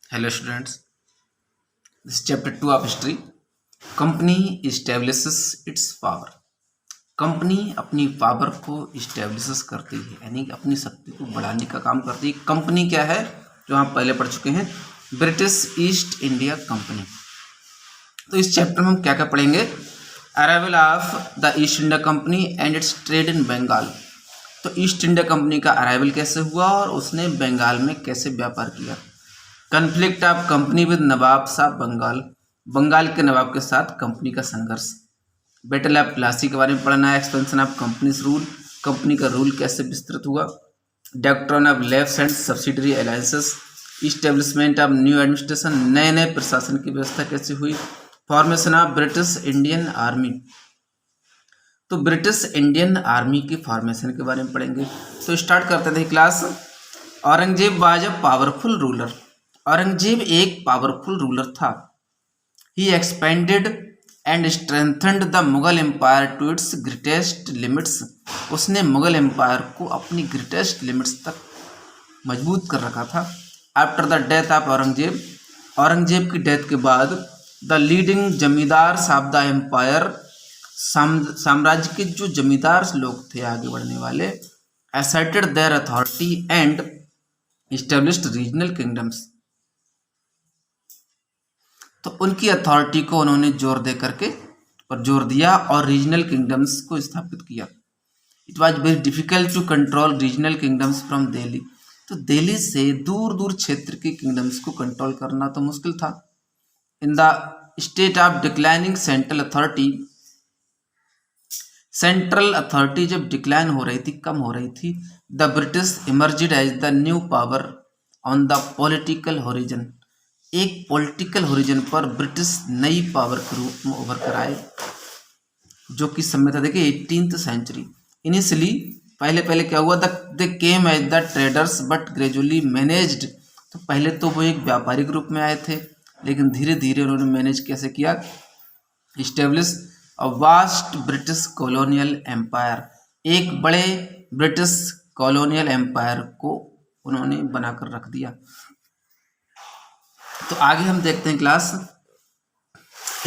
Hello students, this is chapter 2 of history. Company establishes its power. Company अपनी power को establish करती है, यानी कि अपनी शक्ति को बढ़ाने का काम करती है। कंपनी क्या है जो आप पहले पढ़ चुके हैं, ब्रिटिश ईस्ट इंडिया कंपनी। तो इस चैप्टर में हम क्या क्या पढ़ेंगे? Arrival of the East India Company and its trade in Bengal. तो ईस्ट इंडिया कंपनी का अराइवल कैसे हुआ और उसने बंगाल में कैसे व्यापार किया। Conflict of company with nawab sahab Bengal, Bengal के नवाब के साथ कंपनी का संघर्ष। बैटल ऑफ प्लासी के बारे में पढ़ना है। Expansion of companies rule, company का रूल कैसे विस्तृत हुआ। Doctrine of left and subsidiary alliances, establishment of new administration, नए नए प्रशासन की व्यवस्था कैसे हुई। Formation of British Indian army, तो ब्रिटिश इंडियन आर्मी की फॉर्मेशन के बारे में पढ़ेंगे। तो स्टार्ट करते थे class. Aurangzeb was a powerful ruler, Aurangzeb एक पावरफुल रूलर था। He expanded and strengthened the Mughal empire to it's greatest limits, उसने मुगल एम्पायर को अपनी ग्रेटेस्ट लिमिट्स तक मजबूत कर रखा था। After the death of Aurangzeb, Aurangzeb की डेथ के बाद द लीडिंग जमींदार ऑफ द एम्पायर, साम्राज्य के जो जमींदार लोग थे आगे बढ़ने वाले, asserted their authority and established regional kingdoms, तो उनकी अथॉरिटी को उन्होंने जोर दिया और रीजनल किंगडम्स को स्थापित किया। It was very difficult to control regional kingdoms from Delhi, तो दिल्ली से दूर दूर क्षेत्र के किंगडम्स को कंट्रोल करना तो मुश्किल था। In the state of declining central authority, central authority जब डिक्लाइन हो रही थी, कम हो रही थी, the British emerged as the new power on the political horizon, एक पॉलिटिकल होरिजन पर ब्रिटिश नई पावर के रूप में उभर कर आए, जो कि समय था देखिए 18th सेंचुरी। इनिशियली पहले क्या हुआ, they came as the traders but gradually managed, तो पहले तो वो एक व्यापारिक रूप में आए थे, लेकिन धीरे धीरे उन्होंने मैनेज कैसे किया, establish a vast British colonial empire, एक बड़े ब्रिटिश कॉलोनियल एम्पायर को उन्होंने बनाकर रख दिया। तो आगे हम देखते हैं क्लास।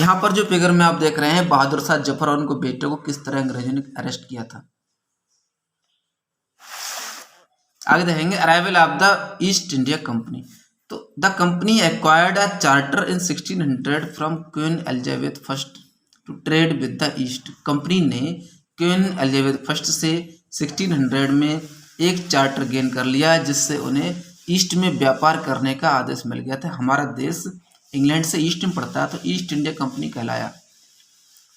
यहाँ पर जो फिगर में आप देख रहे हैं, बहादुर शाह जफर और उनको बेटे को किस तरह अंग्रेजों ने अरेस्ट किया था। आगे देखेंगे arrival of the East India company. तो the company acquired a charter in 1600 from Queen Elizabeth first to trade with the East, company ने क्वीन एलिजाबेथ फर्स्ट से 1600 में एक चार्टर गेन कर लिया, जिससे उन्हें ईस्ट में व्यापार करने का आदेश मिल गया था। हमारा देश इंग्लैंड से ईस्ट में पड़ता है, तो ईस्ट इंडिया कंपनी कहलाया।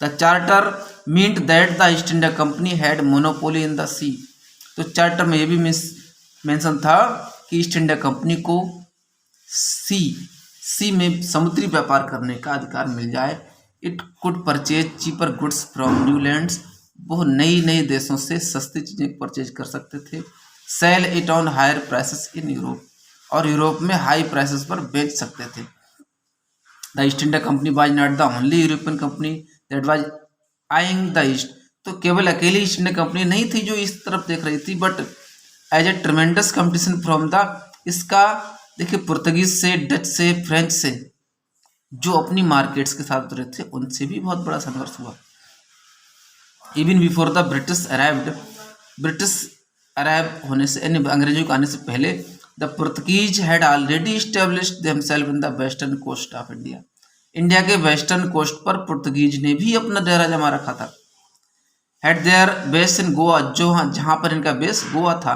The charter meant that the East India company had monopoly in the sea, तो चार्टर में ये भी मेंशन था कि ईस्ट इंडिया कंपनी को सी में समुद्री व्यापार करने का अधिकार मिल जाए। It could purchase cheaper goods from new lands, वो नई देशों से सस्ती चीजें परचेज कर सकते थे। Sell it on higher prices in Europe, और यूरोप में हाई प्राइसेस पर बेच सकते थे। The East India Company was not the only European company that was eyeing the East, तो केवल अकेली ईस्ट इंडिया कंपनी नहीं थी जो इस तरफ देख रही थी, but as a tremendous competition from the, इसका देखिए पुर्तगीज से, डच से, फ्रेंच से, जो अपनी मार्केट्स के साथ उतरे थे, उनसे भी बहुत बड़ा संघर्ष हुआ। Even before the British arrived, British arrive होने से, अंग्रेजों के आने से पहले, the Portuguese had already established themselves in the western coast of India, India के वेस्टर्न कोस्ट पर पुर्तगीज ने भी अपना डेरा जमा रखा था। Had their base in Goa, जो जहाँ पर इनका बेस गोवा था।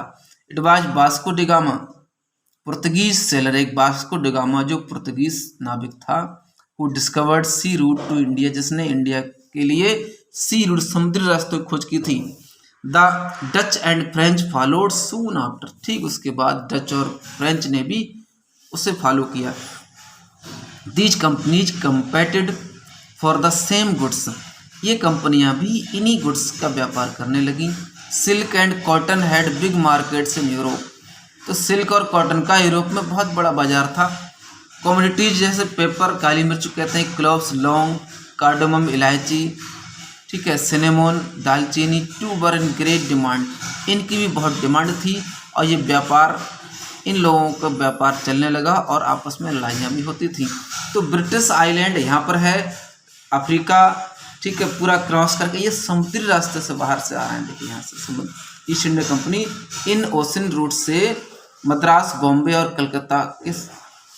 It was Vasco da Gama, Portuguese sailor, एक वास्को डिगामा जो पुर्तगीज नाविक था, who discovered C root two India, जिसने इंडिया के लिए सी रूट, समुद्री रास्तों की खोज की थी। The Dutch and French followed soon after, ठीक उसके बाद डच और फ्रेंच ने भी उसे फॉलो किया। These companies competed for the same goods, ये कंपनियां भी इन्हीं गुड्स का व्यापार करने लगी। Silk and cotton had big markets in Europe, तो सिल्क और कॉटन का यूरोप में बहुत बड़ा बाजार था। कमोडिटीज जैसे पेपर, काली मिर्च कहते हैं, क्लोव्स, लौंग, कार्डमम, इलायची, ठीक है, सिनेमोन, दालचीनी, too were in great demand, इनकी भी बहुत डिमांड थी और ये व्यापार इन लोगों का व्यापार चलने लगा और आपस में लड़ाइयाँ भी होती थी। तो ब्रिटिश आइलैंड यहाँ पर है, अफ्रीका, ठीक है, पूरा क्रॉस करके ये समुद्री रास्ते से बाहर से आ रहे हैं। देखिए यहाँ से समुद्र East India Company in ocean route से मद्रास, बॉम्बे और कलकत्ता के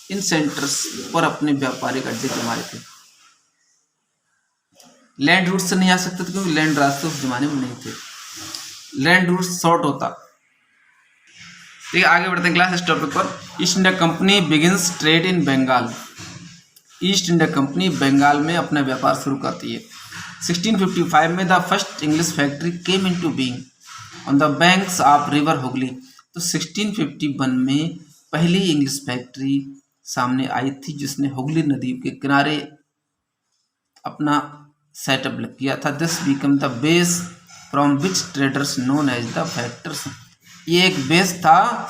इन सेंटर्स पर अपने व्यापारिक अड्डे जमाए थे। लैंड रूट से नहीं आ सकते थे क्योंकि लैंड रास्ते उस जमाने में नहीं थे, लैंड रूट शॉर्ट होता। ठीक है, आगे बढ़ते हैं क्लास इस टॉपिक पर। East India Company begins trade in Bengal. East India Company Bengal में अपना व्यापार शुरू करती है। 1655 में the first English factory came into being on the banks of river Hooghly. तो 1651 में पहली इंग्लिश फैक्ट्री सामने आई थी जिसने हुगली नदी के किनारे अपना सेटअप किया था। This become the base from which traders known as the factors. ये एक बेस था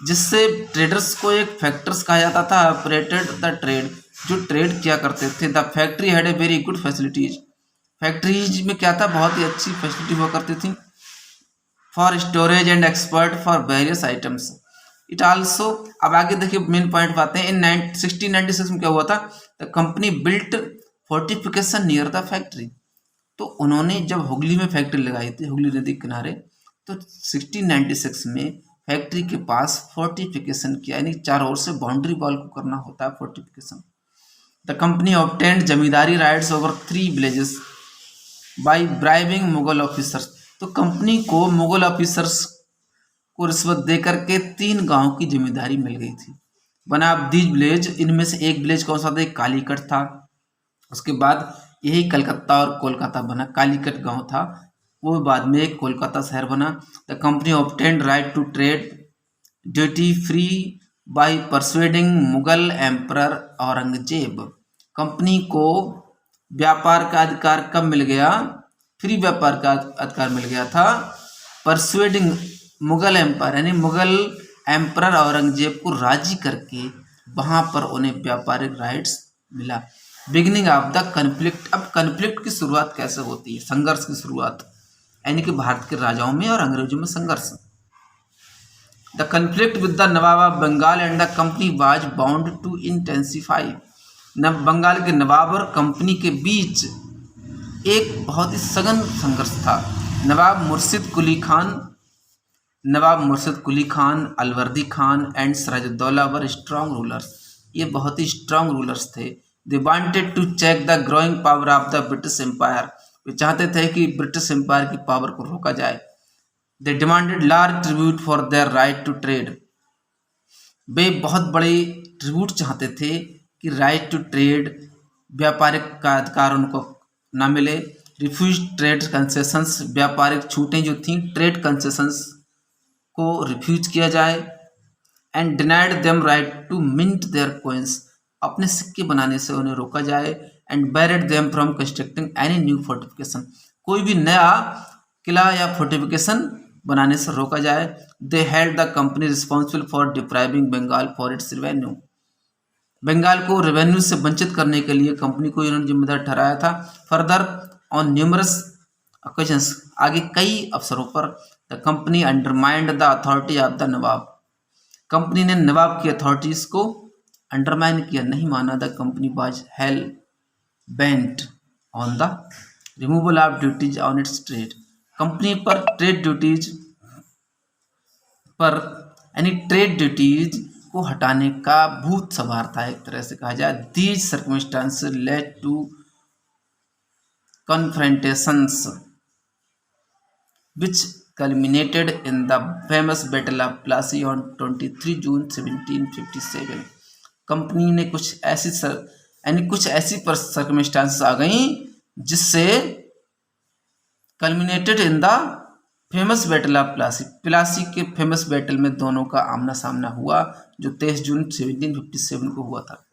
जिससे ट्रेडर्स को एक फैक्टर्स कहा जाता था। ऑपरेटेड द ट्रेड, जो ट्रेड किया करते थे। The factory had a very good facilities. Factories में क्या था, बहुत ही अच्छी फैसिलिटी हुआ करती थी। For storage and expert for various items. It also, अब आगे देखिए मेन पॉइंट पाते हैं। इन 1696 में क्या हुआ था, the company built fortification near the factory. तो उन्होंने जब हुगली में फैक्ट्री लगाई थी, हुगली नदी के किनारे, तो 1696 में फैक्ट्री के पास फोर्टिफिकेशन किया, यानी चारों ओर से बाउंड्री वॉल को करना होता है fortification. The company obtained zamindari rights over 3 villages by bribing Mughal officers. तो कंपनी को मुगल ऑफिसर्स को रिश्वत दे करके 3 गांव की जमींदारी मिल गई थी। वन ऑफ दीज विलेज, इनमें से एक विलेज कौन सा था, एक कालीकट था। उसके बाद यही कलकत्ता और कोलकाता बना। कालीकट गांव था, वो बाद में एक कोलकाता शहर बना। The company obtained right to trade duty free by persuading Mughal emperor Aurangzeb. Company को व्यापार का अधिकार कब मिल गया, फ्री व्यापार का अधिकार मिल गया था परसुएडिंग मुगल एम्पायर, यानी मुगल एम्परर औरंगजेब को राजी करके वहाँ पर उन्हें व्यापारिक राइट्स मिला। Beginning of the conflict. अब कन्फ्लिक्ट की शुरुआत कैसे होती है, संघर्ष की शुरुआत, यानी कि भारत के राजाओं में और अंग्रेजों में संघर्ष। The conflict with the nawab of Bengal and the company was bound to intensify. Bengal के नवाब और कंपनी के बीच एक बहुत ही सघन संघर्ष था। Nawab Murshid Quli Khan, Alivardi Khan and Sirajuddaula were strong rulers. ये बहुत ही स्ट्रॉन्ग रूलर्स थे। They wanted to check the growing power of the British empire. वे चाहते थे कि ब्रिटिश एम्पायर की पावर को रोका जाए। They demanded large tribute for their right to trade. वे बहुत बड़े ट्रिब्यूट चाहते थे कि राइट टू ट्रेड, व्यापारिक का अधिकार उनको ना मिले। रिफ्यूज ट्रेड कंसेशंस, व्यापारिक छूटें जो थीं, ट्रेड कंसेशंस को रिफ्यूज किया जाए। And denied them right to mint their coins, अपने सिक्के बनाने से उन्हें रोका जाए। And barred them from constructing any new fortification, कोई भी नया किला या फोर्टिफिकेशन बनाने से रोका जाए। They held the company responsible for depriving Bengal for its revenue. Bengal को रेवेन्यू से वंचित करने के लिए कंपनी को इन्होंने जिम्मेदार ठहराया था। फर्दर ऑन न्यूमरस ओकेजन्स, आगे कई अवसरों पर the company undermined the authority of the Nawab. Company ने नवाब की अथॉरिटीज को अंडरमाइन किया, नहीं माना। The company was hello bent on the removal of duties on it's trade. Company पर ट्रेड ड्यूटीज पर, यानी ट्रेड ड्यूटीज को हटाने का भूत सवार था, एक तरह से कहा जाए। These circumstances led to confrontations which culminated in the famous Battle of Plassey on 23 June 1757। Company ने कुछ ऐसी सर्कमस्टांसेस आ गई जिससे culminated in the famous battle of Plassey, Plassey के फेमस बैटल में दोनों का आमना सामना हुआ जो 23 जून 1757 को हुआ था।